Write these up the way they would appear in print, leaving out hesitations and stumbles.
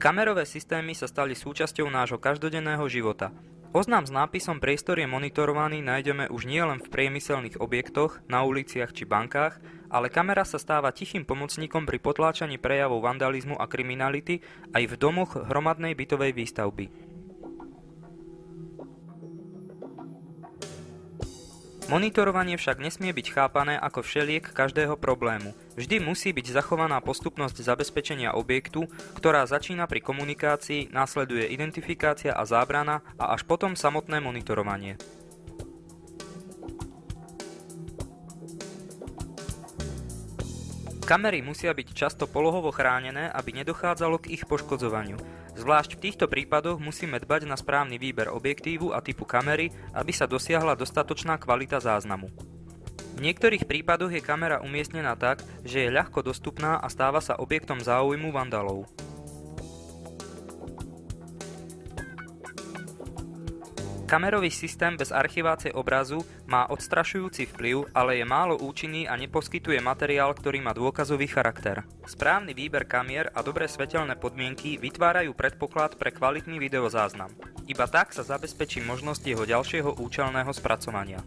Kamerové systémy sa stali súčasťou nášho každodenného života. Oznám s nápisom Priestor je monitorovaný nájdeme už nielen v priemyselných objektoch, na uliciach či bankách, ale kamera sa stáva tichým pomocníkom pri potláčaní prejavov vandalizmu a kriminality aj v domoch hromadnej bytovej výstavby. Monitorovanie však nesmie byť chápané ako všeliek každého problému. Vždy musí byť zachovaná postupnosť zabezpečenia objektu, ktorá začína pri komunikácii, následuje identifikácia a zábrana a až potom samotné monitorovanie. Kamery musia byť často polohovo chránené, aby nedochádzalo k ich poškodzovaniu. Zvlášť v týchto prípadoch musíme dbať na správny výber objektívu a typu kamery, aby sa dosiahla dostatočná kvalita záznamu. V niektorých prípadoch je kamera umiestnená tak, že je ľahko dostupná a stáva sa objektom záujmu vandalov. Kamerový systém bez archivácie obrazu má odstrašujúci vplyv, ale je málo účinný a neposkytuje materiál, ktorý má dôkazový charakter. Správny výber kamier a dobré svetelné podmienky vytvárajú predpoklad pre kvalitný videozáznam. Iba tak sa zabezpečí možnosť jeho ďalšieho účelného spracovania.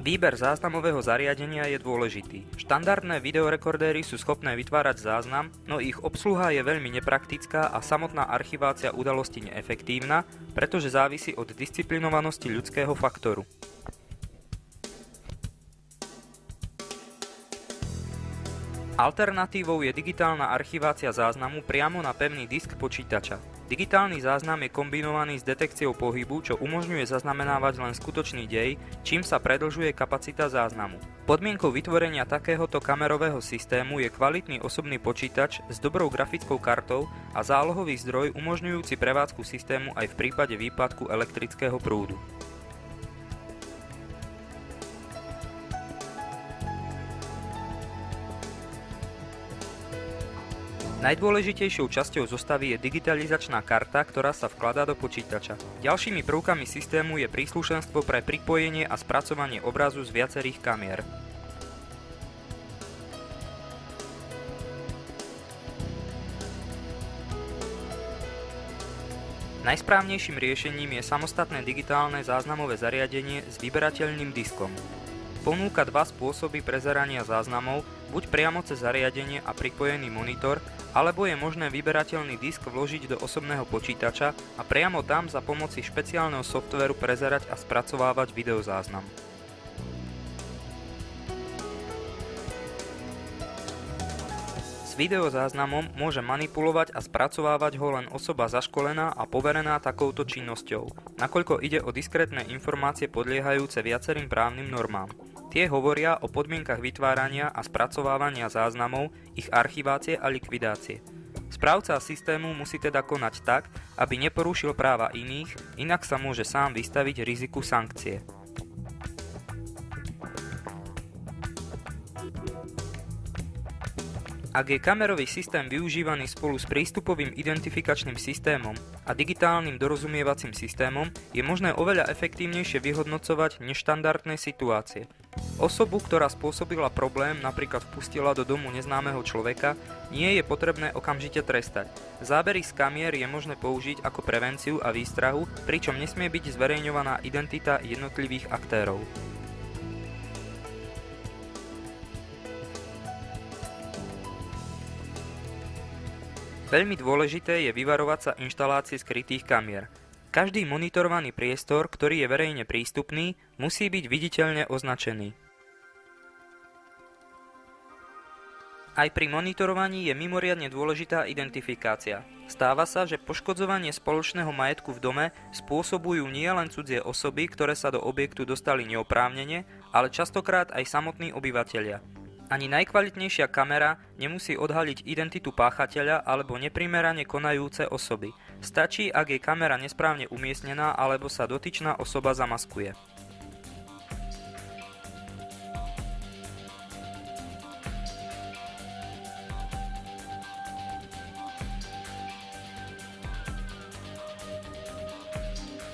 Výber záznamového zariadenia je dôležitý. Štandardné videorekordéry sú schopné vytvárať záznam, no ich obsluha je veľmi nepraktická a samotná archivácia udalosti neefektívna, pretože závisí od disciplinovanosti ľudského faktoru. Alternatívou je digitálna archivácia záznamu priamo na pevný disk počítača. Digitálny záznam je kombinovaný s detekciou pohybu, čo umožňuje zaznamenávať len skutočný dej, čím sa predĺžuje kapacita záznamu. Podmienkou vytvorenia takéhoto kamerového systému je kvalitný osobný počítač s dobrou grafickou kartou a zálohový zdroj umožňujúci prevádzku systému aj v prípade výpadku elektrického prúdu. Najdôležitejšou časťou zostavy je digitalizačná karta, ktorá sa vkladá do počítača. Ďalšími prvkami systému je príslušenstvo pre pripojenie a spracovanie obrazu z viacerých kamier. Najsprávnejším riešením je samostatné digitálne záznamové zariadenie s vyberateľným diskom. Ponúka dva spôsoby prezerania záznamov, buď priamo cez zariadenie a pripojený monitor, alebo je možné vyberateľný disk vložiť do osobného počítača a priamo tam za pomoci špeciálneho softvéru prezerať a spracovávať videozáznam. S videozáznamom môže manipulovať a spracovávať ho len osoba zaškolená a poverená takouto činnosťou, nakoľko ide o diskrétne informácie podliehajúce viacerým právnym normám. Tie hovoria o podmienkach vytvárania a spracovávania záznamov, ich archivácie a likvidácie. Správca systému musí teda konať tak, aby neporušil práva iných, inak sa môže sám vystaviť riziku sankcie. Ak je kamerový systém využívaný spolu s prístupovým identifikačným systémom a digitálnym dorozumievacím systémom, je možné oveľa efektívnejšie vyhodnocovať neštandardné situácie. Osobu, ktorá spôsobila problém, napríklad vpustila do domu neznámeho človeka, nie je potrebné okamžite trestať. Zábery z kamier je možné použiť ako prevenciu a výstrahu, pričom nesmie byť zverejňovaná identita jednotlivých aktérov. Veľmi dôležité je vyvarovať sa inštalácie skrytých kamier. Každý monitorovaný priestor, ktorý je verejne prístupný, musí byť viditeľne označený. Aj pri monitorovaní je mimoriadne dôležitá identifikácia. Stáva sa, že poškodzovanie spoločného majetku v dome spôsobujú nielen cudzie osoby, ktoré sa do objektu dostali neoprávnene, ale častokrát aj samotní obyvatelia. Ani najkvalitnejšia kamera nemusí odhaliť identitu páchateľa alebo neprimerane konajúce osoby. Stačí, ak je kamera nesprávne umiestnená alebo sa dotyčná osoba zamaskuje.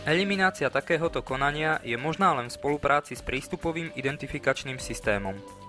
Eliminácia takéhoto konania je možná len v spolupráci s prístupovým identifikačným systémom.